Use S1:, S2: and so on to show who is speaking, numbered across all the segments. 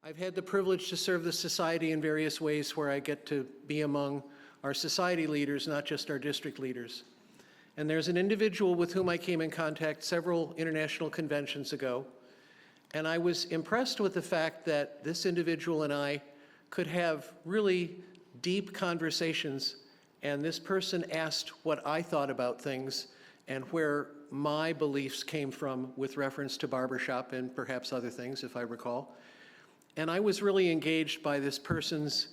S1: I've had the privilege to serve the society in various ways where I get to be among our society leaders, not just our district leaders. And there's an individual with whom I came in contact several international conventions ago, and I was impressed with the fact that this individual and I could have really deep conversations, and this person asked what I thought about things and where my beliefs came from with reference to barbershop and perhaps other things, if I recall. And I was really engaged by this person's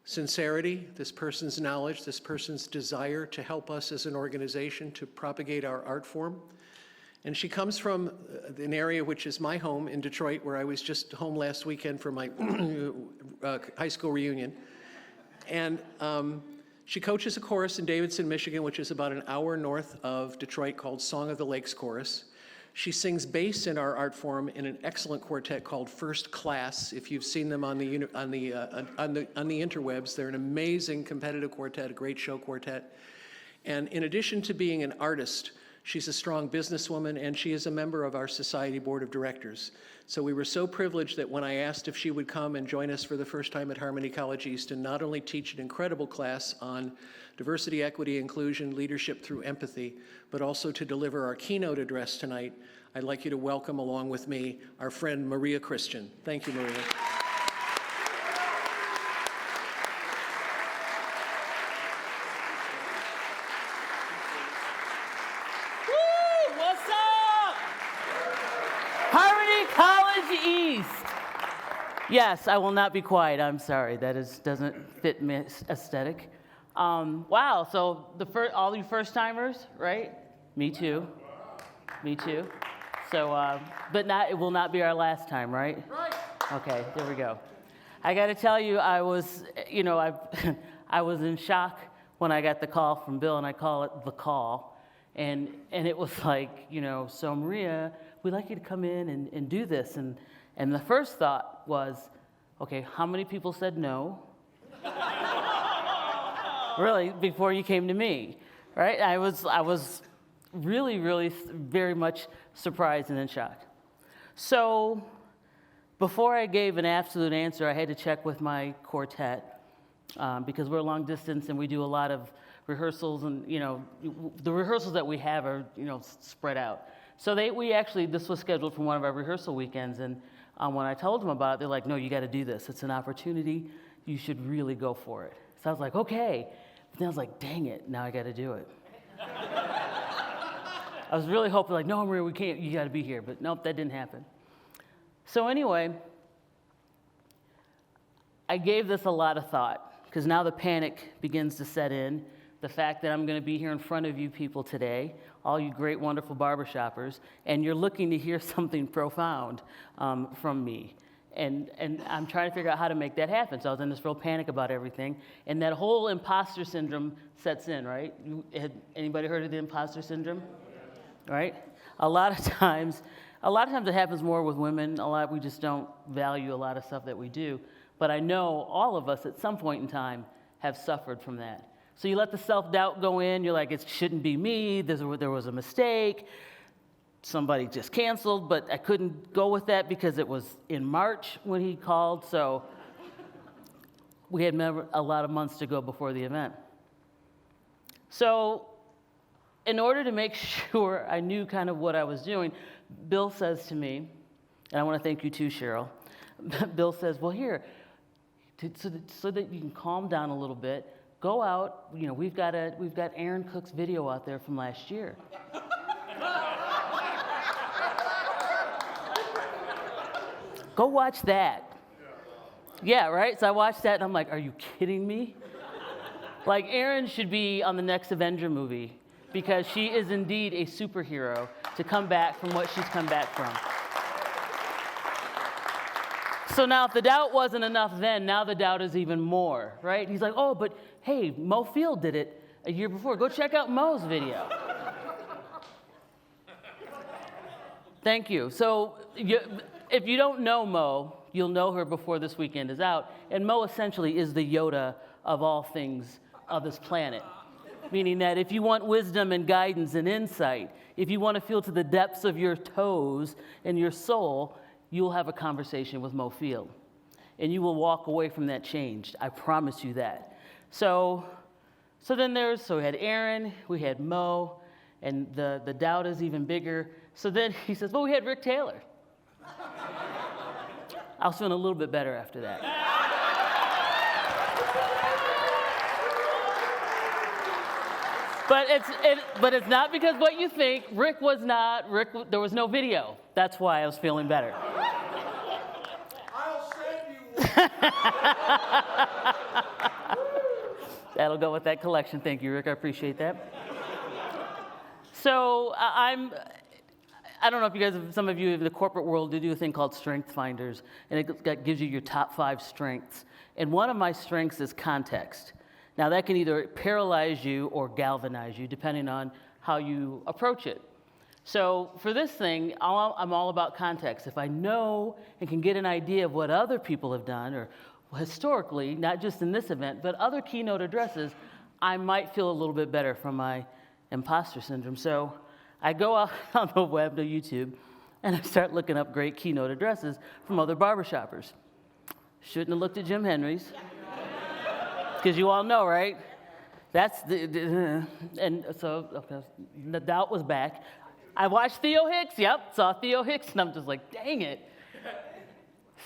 S1: sincerity, this person's knowledge, this person's desire to help us as an organization to propagate our art form. And she comes from an area which is my home in Detroit, where I was just home last weekend for my high school reunion. And she coaches a chorus in Davidson, Michigan, which is about an hour north of Detroit, called Song of the Lakes Chorus. She sings bass in our art form in an excellent quartet called First Class. If you've seen them on the interwebs, they're an amazing competitive quartet, a great show quartet. And in addition to being an artist, she's a strong businesswoman, and she is a member of our society board of directors. So we were so privileged that when I asked if she would come and join us for the first time at Harmony College East and not only teach an incredible class on diversity, equity, inclusion, leadership through empathy, but also to deliver our keynote address tonight, I'd like you to welcome along with me our friend Maria Christian. Thank you, Maria.
S2: Yes, I will not be quiet. I'm sorry. That doesn't fit my aesthetic. Wow, so all you first-timers, right? Me too. Me too. So, but it will not be our last time, right? Right. Okay, there we go. I got to tell you, I was in shock when I got the call from Bill, and I call it the call. And it was like, so Maria, we'd like you to come in and do this. And the first thought was, okay, how many people said no? Really, before you came to me, right? I was really, really very much surprised and in shock. So before I gave an absolute answer, I had to check with my quartet because we're long distance and we do a lot of rehearsals, and the rehearsals that we have are spread out. So this was scheduled for one of our rehearsal weekends, and when I told them about it, they're like, no, you got to do this. It's an opportunity. You should really go for it. So I was like, okay. But then I was like, dang it, now I got to do it. I was really hoping, like, no, Maria, we can't. You got to be here. But nope, that didn't happen. So anyway, I gave this a lot of thought because now the panic begins to set in. The fact that I'm going to be here in front of you people today, all you great, wonderful barbershoppers, and you're looking to hear something profound from me. And I'm trying to figure out how to make that happen. So I was in this real panic about everything. And that whole imposter syndrome sets in, right? Anybody heard of the imposter syndrome? Right? A lot of times it happens more with women. We just don't value a lot of stuff that we do. But I know all of us at some point in time have suffered from that. So you let the self-doubt go in. You're like, it shouldn't be me. There was a mistake. Somebody just canceled, but I couldn't go with that because it was in March when he called. So we had a lot of months to go before the event. So in order to make sure I knew kind of what I was doing, Bill says to me, and I want to thank you too, Cheryl. Bill says, well, here, so that you can calm down a little bit, go out, we've got Aaron Cook's video out there from last year. Go watch that. Yeah, right? So I watched that and I'm like, are you kidding me? Like, Aaron should be on the next Avenger movie because she is indeed a superhero to come back from what she's come back from. So now if the doubt wasn't enough then, now the doubt is even more, right? He's like, oh, but hey, Mo Field did it a year before. Go check out Mo's video. Thank you. So if you don't know Mo, you'll know her before this weekend is out. And Mo essentially is the Yoda of all things of this planet. Meaning that if you want wisdom and guidance and insight, if you want to feel to the depths of your toes and your soul, you'll have a conversation with Mo Field. and you will walk away from that changed. I promise you that. So then we had Aaron, we had Mo, and the doubt is even bigger. So then he says, well, we had Rick Taylor. I was feeling a little bit better after that. But it's not because what you think. There was no video. That's why I was feeling better.
S3: I'll send you one.
S2: That'll go with that collection. Thank you, Rick. I appreciate that. So I don't know if you guys, some of you in the corporate world, do a thing called Strength Finders, and it gives you your top 5 strengths. And one of my strengths is context. Now, that can either paralyze you or galvanize you, depending on how you approach it. So for this thing, I'm all about context. If I know and can get an idea of what other people have done, or historically, not just in this event, but other keynote addresses, I might feel a little bit better from my imposter syndrome. So I go out on the web to YouTube, and I start looking up great keynote addresses from other barbershoppers. Shouldn't have looked at Jim Henry's. Because you all know, right? That's and so okay, the doubt was back. I watched Theo Hicks. Yep, saw Theo Hicks, and I'm just like, dang it.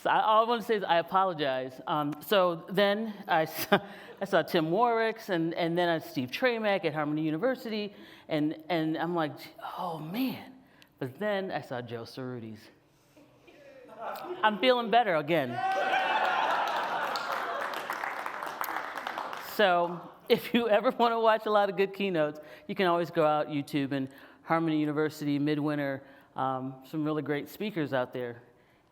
S2: So all I want to say is I apologize. So then I saw Tim Warwick's, and then I Steve Tramack at Harmony University, and I'm like, oh man. But then I saw Joe Cerruti's. I'm feeling better again. So if you ever want to watch a lot of good keynotes, you can always go out YouTube and Harmony University, Midwinter, some really great speakers out there.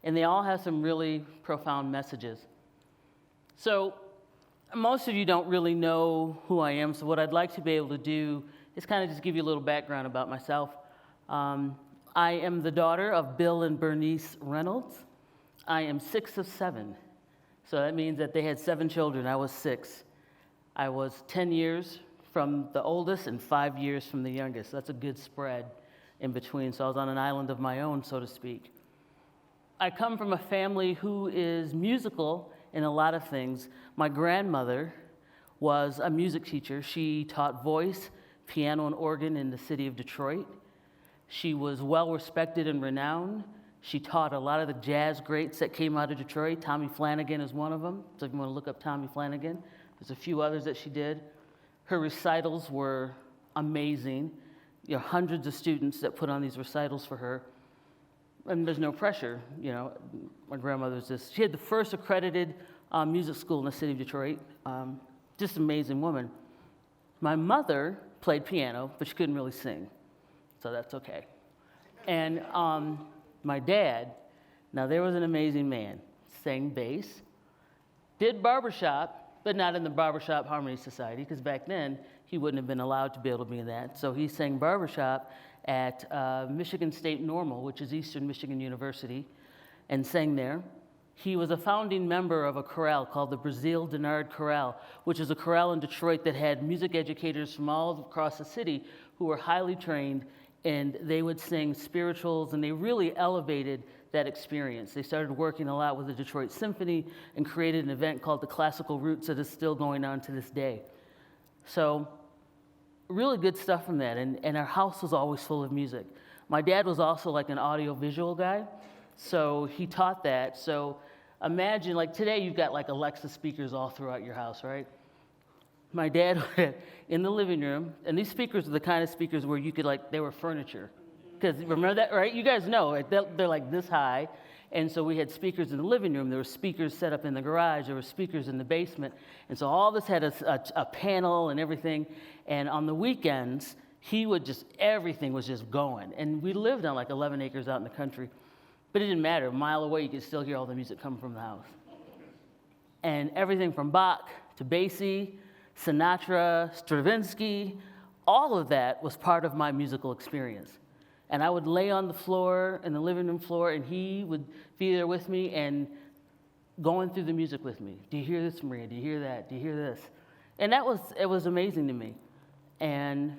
S2: And they all have some really profound messages. So most of you don't really know who I am, so what I'd like to be able to do is kind of just give you a little background about myself. I am the daughter of Bill and Bernice Reynolds. I am 6 of 7. So that means that they had 7 children. I was 6. I was 10 years from the oldest and 5 years from the youngest. So that's a good spread in between. So I was on an island of my own, so to speak. I come from a family who is musical in a lot of things. My grandmother was a music teacher. She taught voice, piano, and organ in the city of Detroit. She was well respected and renowned. She taught a lot of the jazz greats that came out of Detroit. Tommy Flanagan is one of them. So if you want to look up Tommy Flanagan, there's a few others that she did. Her recitals were amazing. You know, hundreds of students that put on these recitals for her. And there's no pressure, you know. My grandmother's she had the first accredited music school in the city of Detroit. Just an amazing woman. My mother played piano, but she couldn't really sing. So that's okay. And my dad, now there was an amazing man. Sang bass, did barbershop, but not in the Barbershop Harmony Society, because back then he wouldn't have been allowed to be able to be in that. So he sang barbershop at Michigan State Normal, which is Eastern Michigan University, and sang there. He was a founding member of a chorale called the Brazil Denard Chorale, which is a chorale in Detroit that had music educators from all across the city who were highly trained, and they would sing spirituals, and they really elevated that experience. They started working a lot with the Detroit Symphony and created an event called the Classical Roots that is still going on to this day. So really good stuff from that, and our house was always full of music. My dad was also like an audio-visual guy, so he taught that. So imagine, like today you've got like Alexa speakers all throughout your house, right? My dad in the living room, and these speakers are the kind of speakers where you could they were furniture. Because remember that, right? You guys know, right? They're like this high. And so we had speakers in the living room. There were speakers set up in the garage. There were speakers in the basement. And so all this had a panel and everything. And on the weekends, everything was just going. And we lived on like 11 acres out in the country. But it didn't matter. A mile away, you could still hear all the music coming from the house. And everything from Bach to Basie, Sinatra, Stravinsky, all of that was part of my musical experience. And I would lay on the floor, in the living room floor, and he would be there with me and going through the music with me. Do you hear this, Maria? Do you hear that? Do you hear this? And it was amazing to me. And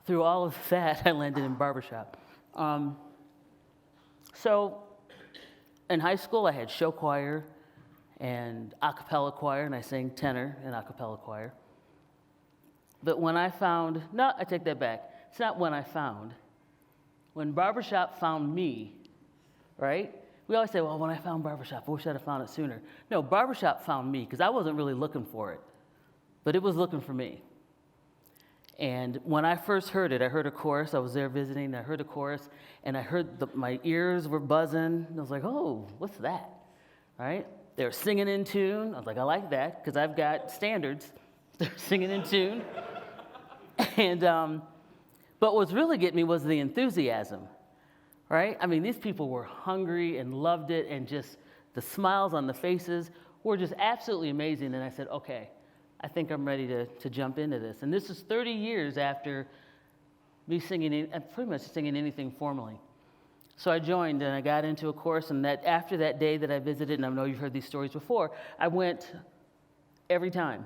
S2: through all of that, I landed in barbershop. So in high school, I had show choir. and a cappella choir, and I sang tenor in a cappella choir. But when I found, no, I take that back. It's not when I found. When barbershop found me, right? We always say, well, when I found barbershop, I wish I'd have found it sooner. No, barbershop found me because I wasn't really looking for it, but it was looking for me. And when I first heard it, I heard a chorus. I was there visiting. I heard a chorus, and I heard my ears were buzzing. And I was like, oh, what's that? Right? They were singing in tune. I was like, I like that because I've got standards. They're singing in tune. And but what was really getting me was the enthusiasm, right? I mean, these people were hungry and loved it, and just the smiles on the faces were just absolutely amazing. And I said, okay, I think I'm ready to jump into this. And this is 30 years after me singing, pretty much singing anything formally. So I joined, and I got into a course, and that after that day that I visited, and I know you've heard these stories before, I went every time.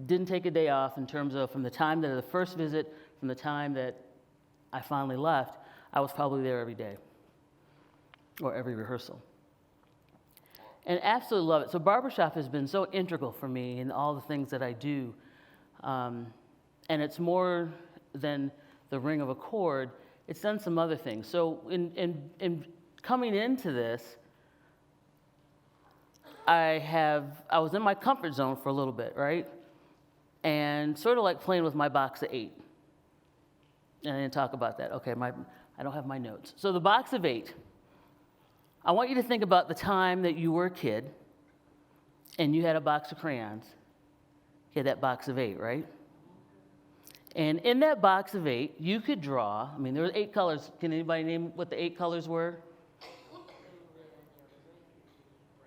S2: Didn't take a day off in terms of from the time that the first visit, from the time that I finally left, I was probably there every day or every rehearsal. And absolutely love it. So barbershop has been so integral for me in all the things that I do. And it's more than the ring of a chord. It's done some other things. So in coming into this, I was in my comfort zone for a little bit, right? And sort of like playing with my box of 8. And I didn't talk about that. Okay, I don't have my notes. So the box of 8. I want you to think about the time that you were a kid and you had a box of crayons. You had that box of 8, right? And in that box of 8, you could draw, I mean, there were 8 colors. Can anybody name what the 8 colors were?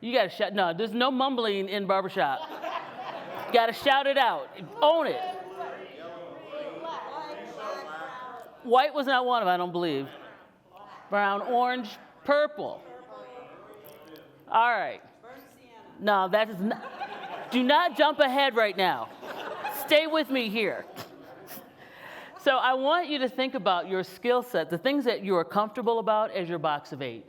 S2: You got to shout. No, there's no mumbling in barbershop. You got to shout it out. Own it. White was not one of them, I don't believe. Brown, orange, purple. All right. No, that is not. Do not jump ahead right now. Stay with me here. So I want you to think about your skill set, the things that you are comfortable about as your box of 8.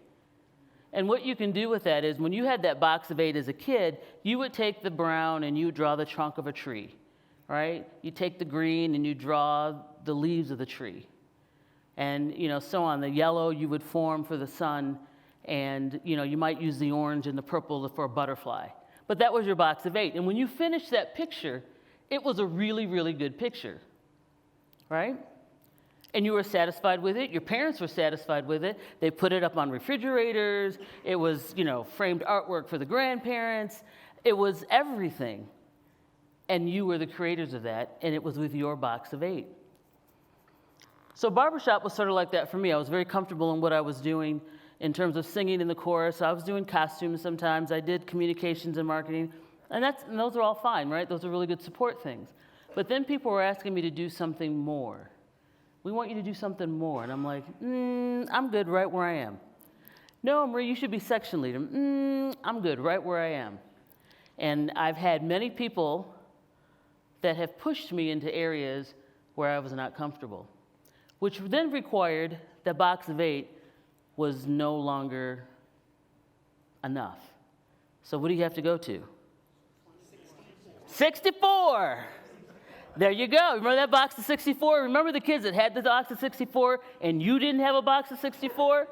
S2: And what you can do with that is when you had that box of 8 as a kid, you would take the brown and you would draw the trunk of a tree, right? You take the green and you draw the leaves of the tree. And, so on. The yellow you would form for the sun, and, you might use the orange and the purple for a butterfly. But that was your box of 8. And when you finished that picture, it was a really, really good picture, right? And you were satisfied with it. Your parents were satisfied with it. They put it up on refrigerators. It was, framed artwork for the grandparents. It was everything. And you were the creators of that, and it was with your box of 8. So barbershop was sort of like that for me. I was very comfortable in what I was doing in terms of singing in the chorus. I was doing costumes sometimes. I did communications and marketing. And those are all fine, right? Those are really good support things. But then people were asking me to do something more. We want you to do something more. And I'm like, I'm good right where I am. No, Marie, you should be section leader. I'm good right where I am. And I've had many people that have pushed me into areas where I was not comfortable, which then required that box of 8 was no longer enough. So what do you have to go to? 64. There you go. Remember that box of 64? Remember the kids that had the box of 64 and you didn't have a box of 64?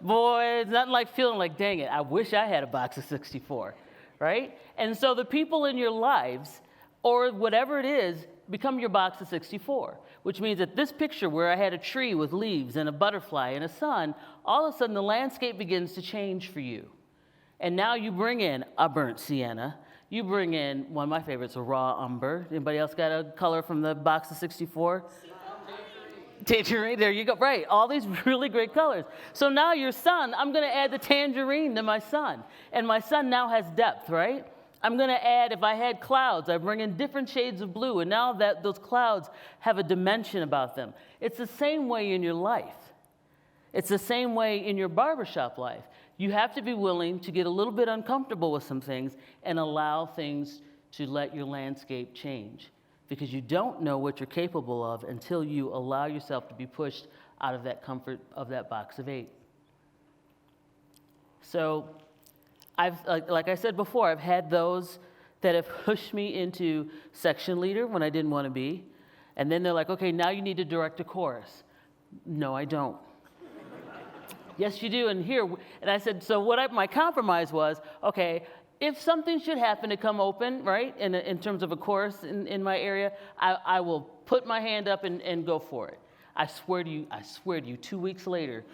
S2: Boy, it's nothing like feeling like, dang it, I wish I had a box of 64, right? And so the people in your lives, or whatever it is, become your box of 64, which means that this picture where I had a tree with leaves and a butterfly and a sun, all of a sudden the landscape begins to change for you. And now you bring in a burnt sienna. You bring in, one of my favorites, a raw umber. Anybody else got a color from the box of 64? Tangerine, there you go. Right, all these really great colors. So now your sun, I'm going to add the tangerine to my sun. And my sun now has depth, right? I'm going to add, if I had clouds, I bring in different shades of blue. And now that those clouds have a dimension about them. It's the same way in your life. It's the same way in your barbershop life. You have to be willing to get a little bit uncomfortable with some things and allow things to let your landscape change. Because you don't know what you're capable of until you allow yourself to be pushed out of that comfort of that box of 8. So like I said before, I've had those that have pushed me into section leader when I didn't want to be. And then they're like, okay, now you need to direct a chorus. No, I don't. Yes, you do. And I said, so my compromise was, okay, if something should happen to come open, right, in terms of a chorus in my area, I will put my hand up and go for it. I swear to you, 2 weeks later,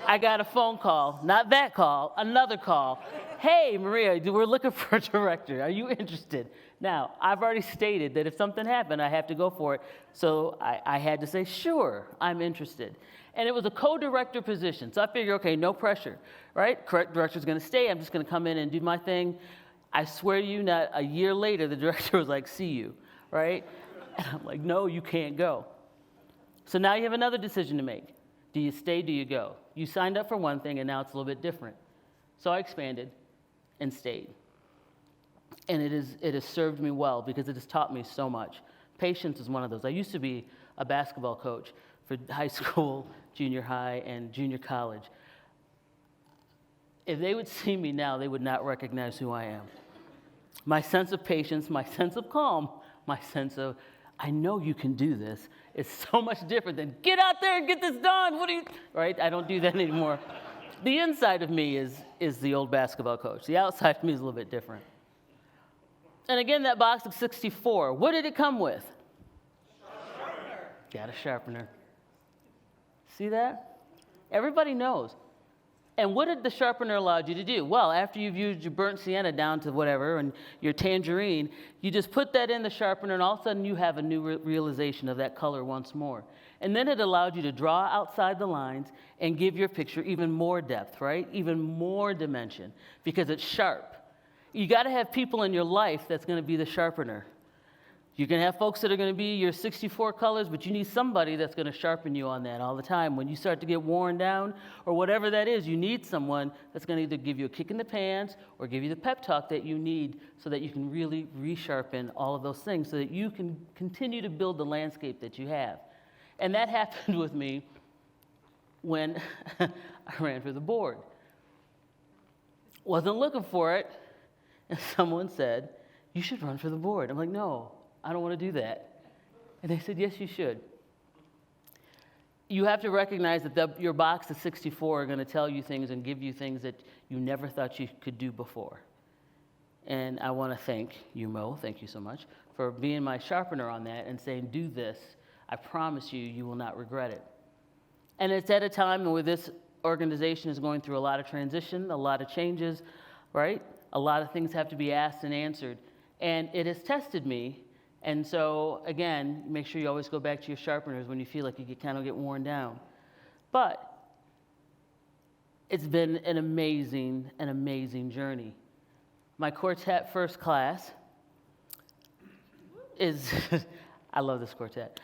S2: I got a phone call, not that call, another call. Hey, Maria, we're looking for a director. Are you interested? Now, I've already stated that if something happened, I have to go for it. So I had to say, sure, I'm interested. And it was a co-director position. So I figured, okay, no pressure, right? Correct director's going to stay. I'm just going to come in and do my thing. I swear to you, not a year later, the director was like, see you, right? And I'm like, no, you can't go. So now you have another decision to make. Do you stay, do you go? You signed up for one thing, and now it's a little bit different. So I expanded and stayed. And it has served me well because it has taught me so much. Patience is one of those. I used to be a basketball coach for high school, junior high, and junior college. If they would see me now, they would not recognize who I am. My sense of patience, my sense of calm, my sense of, I know you can do this, is so much different than, get out there and get this done, right? I don't do that anymore. The inside of me is the old basketball coach. The outside of me is a little bit different. And again, that box of 64, what did it come with? Sharpener. Got a sharpener. See that? Everybody knows. And what did the sharpener allow you to do? Well, after you've used your burnt sienna down to whatever and your tangerine, you just put that in the sharpener and all of a sudden you have a new realization of that color once more. And then it allowed you to draw outside the lines and give your picture even more depth, right? Even more dimension because it's sharp. You got to have people in your life that's going to be the sharpener. You can have folks that are going to be your 64 colors, but you need somebody that's going to sharpen you on that all the time. When you start to get worn down or whatever that is, you need someone that's going to either give you a kick in the pants or give you the pep talk that you need so that you can really resharpen all of those things so that you can continue to build the landscape that you have. And that happened with me when I ran for the board. Wasn't looking for it, and someone said, you should run for the board. I'm like, no. I don't want to do that. And they said, yes, you should. You have to recognize that your box of 64 are going to tell you things and give you things that you never thought you could do before. And I want to thank you, Mo, thank you so much, for being my sharpener on that and saying, do this. I promise you, you will not regret it. And it's at a time where this organization is going through a lot of transition, a lot of changes, right? A lot of things have to be asked and answered. And it has tested me. And so, again, make sure you always go back to your sharpeners when you feel like you kind of get worn down. But it's been an amazing journey. My quartet first class is, I love this quartet,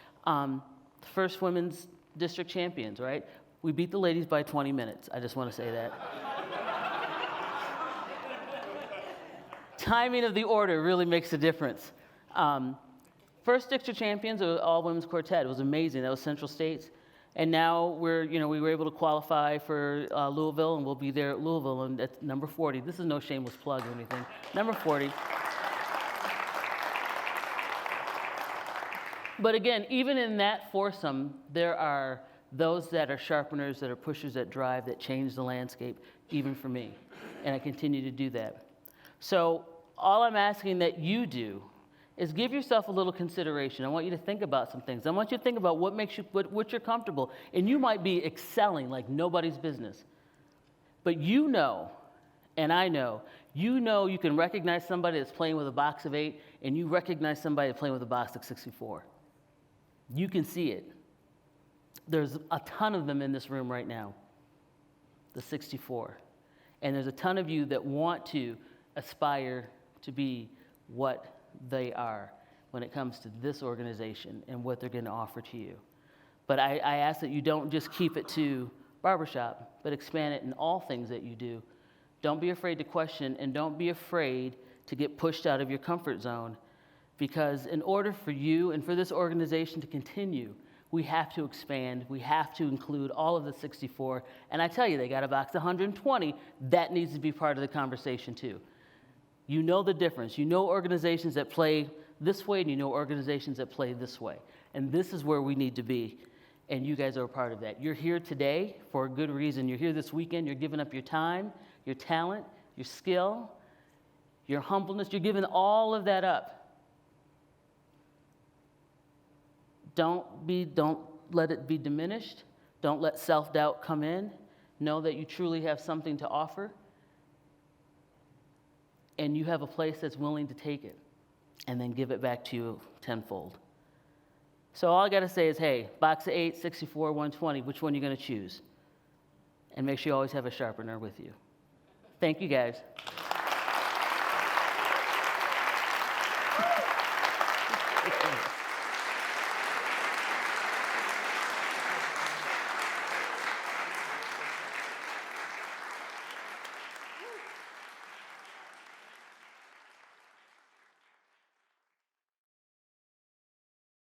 S2: first women's district champions, right? We beat the ladies by 20 minutes. I just want to say that. Timing of the order really makes a difference. First district champions of all women's quartet. It was amazing. That was Central States. And now we were able to qualify for Louisville, and we'll be there at Louisville, and that's number 40. This is no shameless plug or anything. Number 40. But again, even in that foursome, there are those that are sharpeners, that are pushers, that drive, that change the landscape, even for me. And I continue to do that. So all I'm asking that you do is give yourself a little consideration. I want you to think about some things. I want you to think about what makes you, what you're comfortable. And you might be excelling like nobody's business. But you know, and I know, you can recognize somebody that's playing with a box of 8, and you recognize somebody that's playing with a box of 64. You can see it. There's a ton of them in this room right now, the 64. And there's a ton of you that want to aspire to be what they are when it comes to this organization and what they're going to offer to you. But I ask that you don't just keep it to barbershop, but expand it in all things that you do. Don't be afraid to question, and don't be afraid to get pushed out of your comfort zone, because in order for you and for this organization to continue, We have to expand. We have to include all of the 64. And I tell you, they got a box of 120. That needs to be part of the conversation too. You know the difference. You know organizations that play this way, and you know organizations that play this way. And this is where we need to be. And you guys are a part of that. You're here today for a good reason. You're here this weekend. You're giving up your time, your talent, your skill, your humbleness. You're giving all of that up. Don't let it be diminished. Don't let self-doubt come in. Know that you truly have something to offer. And you have a place that's willing to take it and then give it back to you tenfold. So all I got to say is, hey, box of 8, 64, 120, which one are you going to choose? And make sure you always have a sharpener with you. Thank you, guys.